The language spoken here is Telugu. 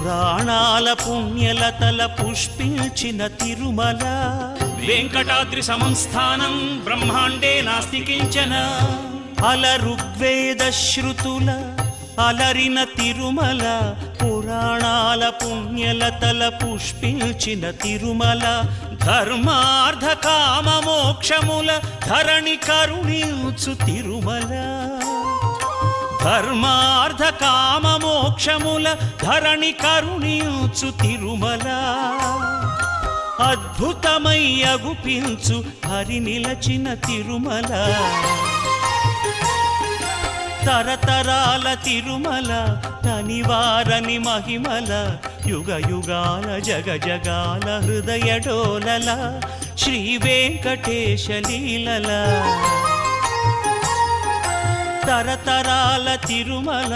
పురాణాల పుణ్యలతల పుష్పించిన తిరుమల వెంకటాద్రి సంస్థానం బ్రహ్మాండే నాస్తి కించన అల ఋగ్వేద శృతుల అలరిన తిరుమల పురాణాల పుణ్యలతల పుష్పించిన తిరుమల ధర్మార్థ కామ మోక్షముల ధరణి కరుణించు తిరుమల ధర్మార్థ కామ మోక్షముల ధరణి కరుణించు తిరుమల అద్భుతమై అగుపించు హరి నిలచిన తిరుమల తరతరాల తిరుమల తనివారని మహిమల యుగ యుగాల జగ జగాల హృదయ డోలల శ్రీ వెంకటేశ లీలల తరతరాల తిరుమల